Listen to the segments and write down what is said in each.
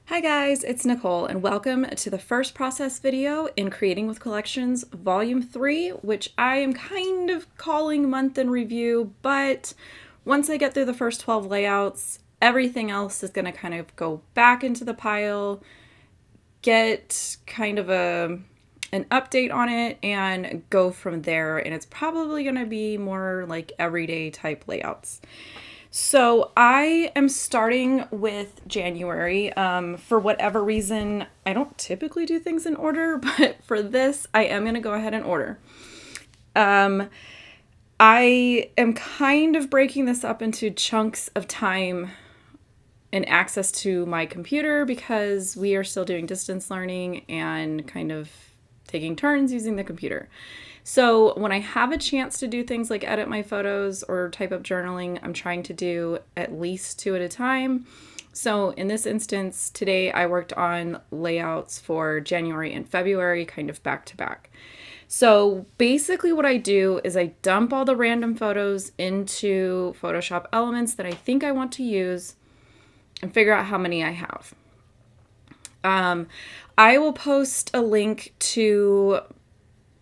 Hi guys, it's Nicole and welcome to the first process video in Creating with Collections Volume 3, which I am kind of calling month in review, but once I get through the first 12 layouts, everything else is going to kind of go back into the pile, get kind of an update on it, and go from there, and it's probably going to be more like everyday type layouts. So I am starting with January. For whatever reason, I don't typically do things in order, but for this, I am going to go ahead and order. I am kind of breaking this up into chunks of time and access to my computer because we are still doing distance learning and kind of taking turns using the computer. So when I have a chance to do things like edit my photos or type up journaling, I'm trying to do at least 2 at a time. So in this instance, today I worked on layouts for January and February, kind of back to back. So basically what I do is I dump all the random photos into Photoshop elements that I think I want to use and figure out how many I have. I will post a link to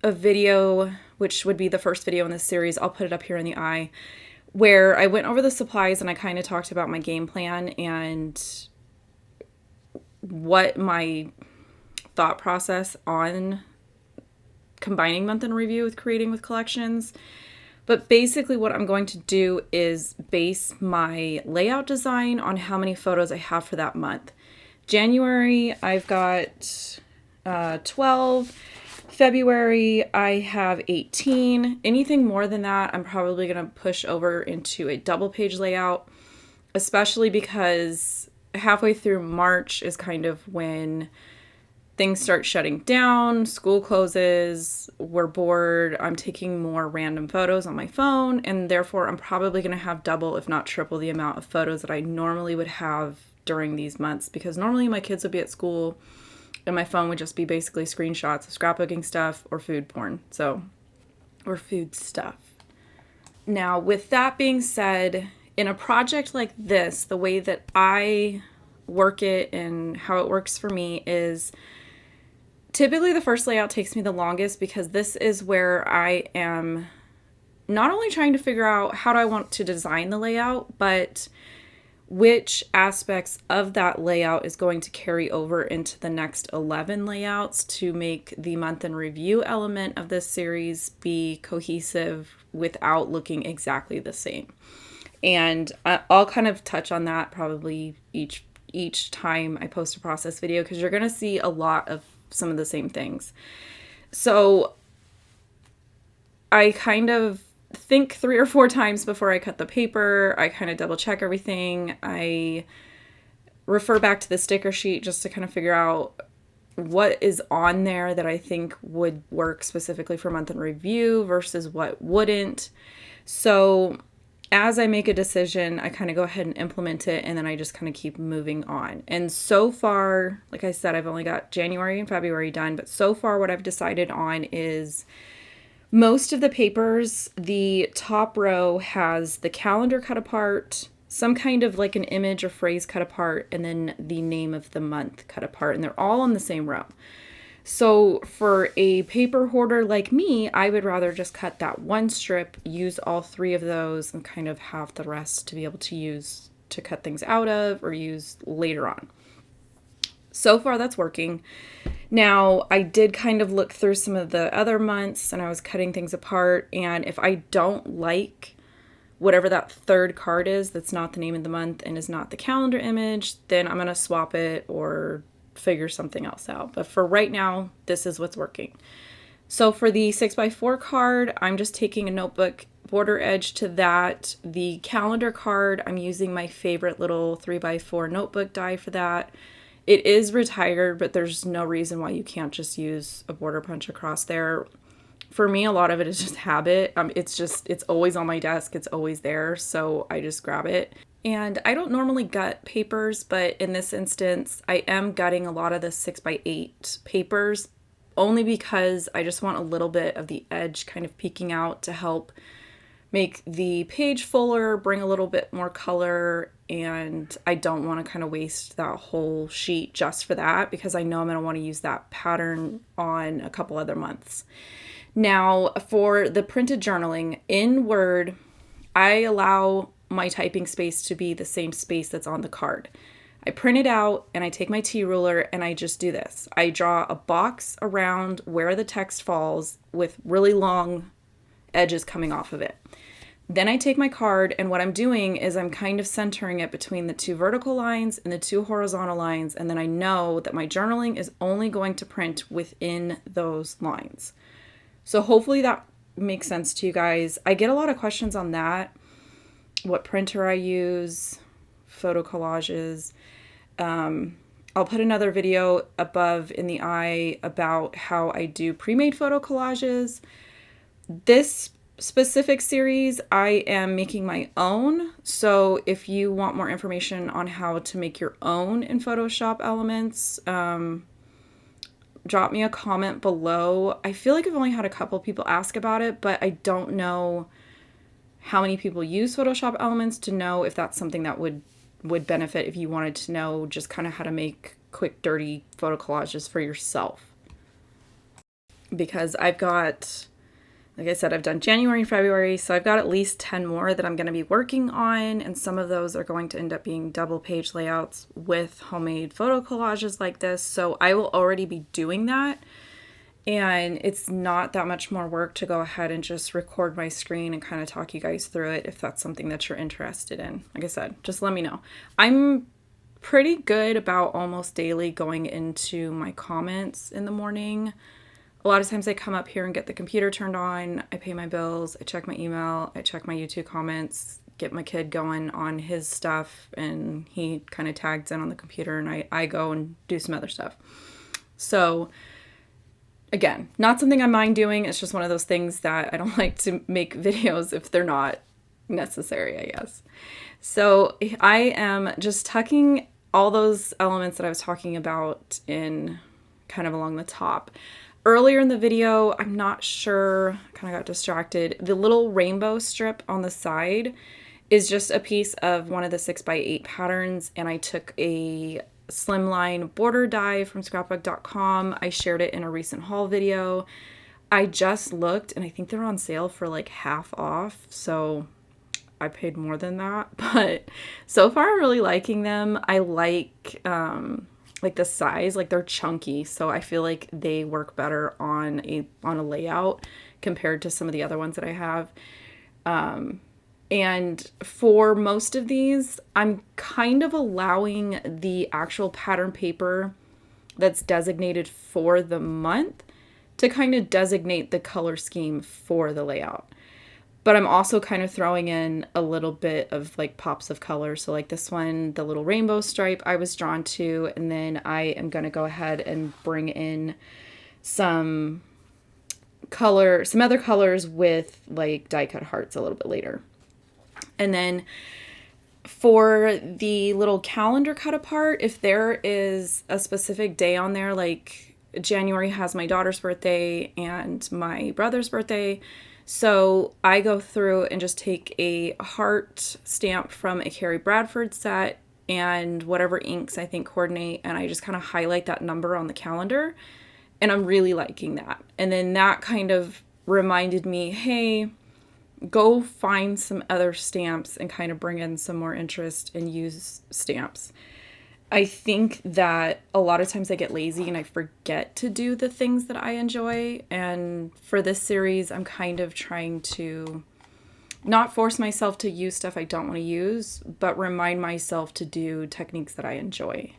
a video, which would be the first video in this series. I'll put it up here in the eye, where I went over the supplies and I kind of talked about my game plan and what my thought process on combining month in review with creating with collections. But basically what I'm going to do is base my layout design on how many photos I have for that month. January, I've got 12. February, I have 18. Anything more than that, I'm probably going to push over into a double page layout, especially because halfway through March is kind of when things start shutting down, school closes, we're bored, I'm taking more random photos on my phone, and therefore I'm probably going to have double, if not triple, the amount of photos that I normally would have during these months, because normally my kids would be at school and my phone would just be basically screenshots of scrapbooking stuff or food porn. Or food stuff. Now, with that being said, in a project like this, the way that I work it and how it works for me is typically the first layout takes me the longest because this is where I am not only trying to figure out how do I want to design the layout, but which aspects of that layout is going to carry over into the next 11 layouts to make the month in review element of this series be cohesive without looking exactly the same. And I'll kind of touch on that probably each time I post a process video, because you're going to see a lot of some of the same things. So I kind of think 3 or 4 times before I cut the paper. I kind of double check everything. I refer back to the sticker sheet just to kind of figure out what is on there that I think would work specifically for month in review versus what wouldn't. So as I make a decision, I kind of go ahead and implement it, and then I just kind of keep moving on. And so far, like I said, I've only got January and February done, but so far what I've decided on is most of the papers, the top row has the calendar cut apart, some kind of like an image or phrase cut apart, and then the name of the month cut apart, and they're all on the same row. So for a paper hoarder like me, I would rather just cut that one strip, use all 3 of those, and kind of have the rest to be able to use to cut things out of or use later on. So far that's working. Now, I did kind of look through some of the other months and I was cutting things apart, and if I don't like whatever that third card is that's not the name of the month and is not the calendar image, then I'm going to swap it or figure something else out. But for right now, this is what's working. So for the 6x4 card, I'm just taking a notebook border edge to that. The calendar card, I'm using my favorite little 3x4 notebook die for that. It is retired, but there's no reason why you can't just use a border punch across there. For me, a lot of it is just habit. It's always on my desk. It's always there. So I just grab it. And I don't normally gut papers, but in this instance, I am gutting a lot of the 6x8 papers only because I just want a little bit of the edge kind of peeking out to help make the page fuller, bring a little bit more color, and I don't want to kind of waste that whole sheet just for that, because I know I'm going to want to use that pattern on a couple other months. Now, for the printed journaling in Word, I allow my typing space to be the same space that's on the card. I print it out and I take my T-ruler and I just do this. I draw a box around where the text falls with really long edges coming off of it. Then I take my card, and what I'm doing is I'm kind of centering it between the two vertical lines and the two horizontal lines, and then I know that my journaling is only going to print within those lines. So hopefully that makes sense to you guys. I get a lot of questions on that. What printer I use, photo collages. I'll put another video above in the eye about how I do pre-made photo collages. This specific series, I am making my own. So if you want more information on how to make your own in Photoshop Elements, drop me a comment below. I feel like I've only had a couple people ask about it, but I don't know how many people use Photoshop Elements to know if that's something that would benefit if you wanted to know just kind of how to make quick, dirty photo collages for yourself. Because I've got, like I said, I've done January and February, so I've got at least 10 more that I'm going to be working on, and some of those are going to end up being double page layouts with homemade photo collages like this, so I will already be doing that, and it's not that much more work to go ahead and just record my screen and kind of talk you guys through it if that's something that you're interested in. Like I said, just let me know. I'm pretty good about almost daily going into my comments in the morning. A lot of times I come up here and get the computer turned on, I pay my bills, I check my email, I check my YouTube comments, get my kid going on his stuff, and he kind of tags in on the computer, and I go and do some other stuff. So again, not something I mind doing, it's just one of those things that I don't like to make videos if they're not necessary, I guess. So I am just tucking all those elements that I was talking about in kind of along the top. Earlier in the video, I'm not sure, kind of got distracted. The little rainbow strip on the side is just a piece of one of the 6x8 patterns, and I took a slimline border die from scrapbook.com. I shared it in a recent haul video. I just looked, and I think they're on sale for like half off, so I paid more than that, but so far I'm really liking them. I like the size, like they're chunky, so I feel like they work better on a layout compared to some of the other ones that I have. And for most of these, I'm kind of allowing the actual pattern paper that's designated for the month to kind of designate the color scheme for the layout. But I'm also kind of throwing in a little bit of like pops of color. So like this one, the little rainbow stripe I was drawn to, and then I am going to go ahead and bring in some other colors with like die cut hearts a little bit later. And then for the little calendar cut apart, if there is a specific day on there, like January has my daughter's birthday and my brother's birthday, so I go through and just take a heart stamp from a Carrie Bradford set and whatever inks I think coordinate, and I just kind of highlight that number on the calendar, and I'm really liking that. And then that kind of reminded me, hey, go find some other stamps and kind of bring in some more interest and use stamps. I think that a lot of times I get lazy and I forget to do the things that I enjoy. And for this series, I'm kind of trying to not force myself to use stuff I don't want to use, but remind myself to do techniques that I enjoy.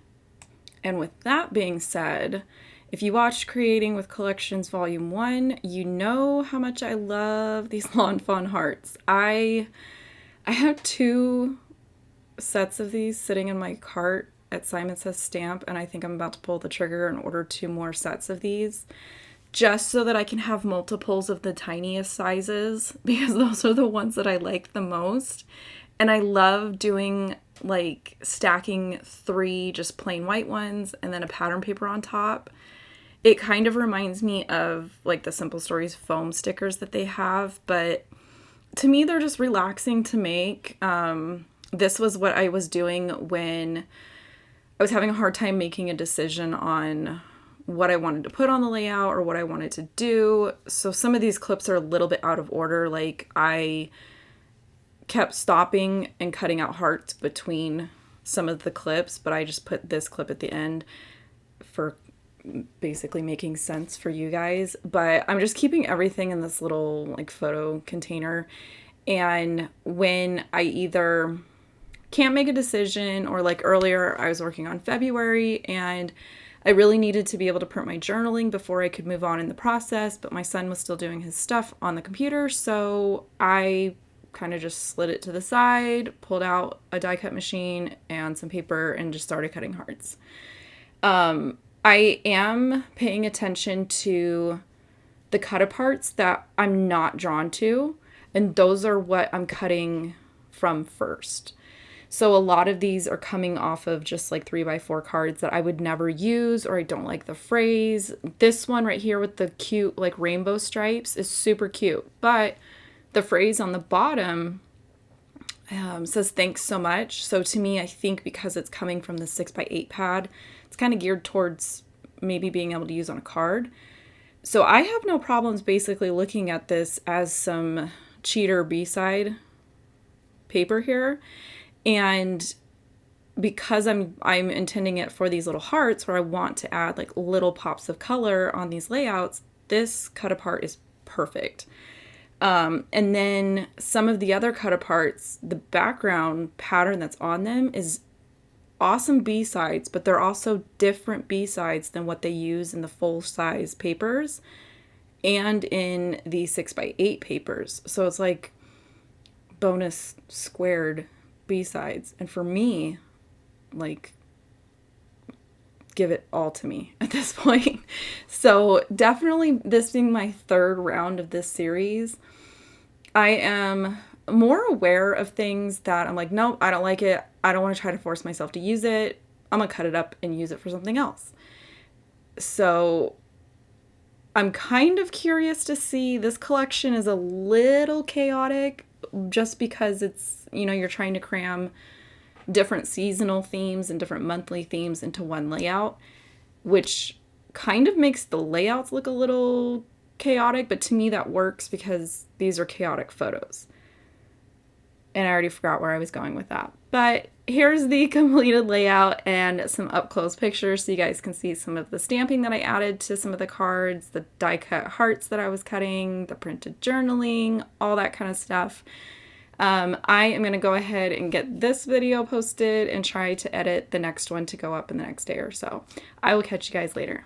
And with that being said, if you watched Creating with Collections Volume 1, you know how much I love these Lawn Fawn hearts. I have 2 sets of these sitting in my cart at Simon Says Stamp, and I think I'm about to pull the trigger and order 2 more sets of these just so that I can have multiples of the tiniest sizes, because those are the ones that I like the most. And I love doing like stacking 3 just plain white ones and then a pattern paper on top. It kind of reminds me of like the Simple Stories foam stickers that they have, but to me they're just relaxing to make. This was what I was doing when I was having a hard time making a decision on what I wanted to put on the layout or what I wanted to do. So some of these clips are a little bit out of order. Like I kept stopping and cutting out hearts between some of the clips, but I just put this clip at the end for basically making sense for you guys. But I'm just keeping everything in this little like photo container. And when I either can't make a decision, or like earlier I was working on February and I really needed to be able to print my journaling before I could move on in the process, but my son was still doing his stuff on the computer, so I kind of just slid it to the side, pulled out a die cut machine and some paper and just started cutting hearts. I am paying attention to the cut aparts that I'm not drawn to, and those are what I'm cutting from first. So a lot of these are coming off of just like 3x4 cards that I would never use, or I don't like the phrase. This one right here with the cute like rainbow stripes is super cute, but the phrase on the bottom says thanks so much. So to me, I think because it's coming from the 6x8 pad, it's kind of geared towards maybe being able to use on a card. So I have no problems basically looking at this as some cheater B-side paper here. And because I'm intending it for these little hearts where I want to add like little pops of color on these layouts, this cut apart is perfect. And then some of the other cut aparts, the background pattern that's on them is awesome B-sides, but they're also different B-sides than what they use in the full-size papers and in the 6x8 papers. So it's like bonus squared B-sides. And for me, like, give it all to me at this point. So definitely this being my third round of this series, I am more aware of things that I'm like, no, I don't like it. I don't want to try to force myself to use it. I'm going to cut it up and use it for something else. So I'm kind of curious to see. This collection is a little chaotic just because it's, you know, you're trying to cram different seasonal themes and different monthly themes into one layout, which kind of makes the layouts look a little chaotic, but to me that works because these are chaotic photos. And I already forgot where I was going with that. But here's the completed layout and some up-close pictures so you guys can see some of the stamping that I added to some of the cards, the die-cut hearts that I was cutting, the printed journaling, all that kind of stuff. I am going to go ahead and get this video posted and try to edit the next one to go up in the next day or so. I will catch you guys later.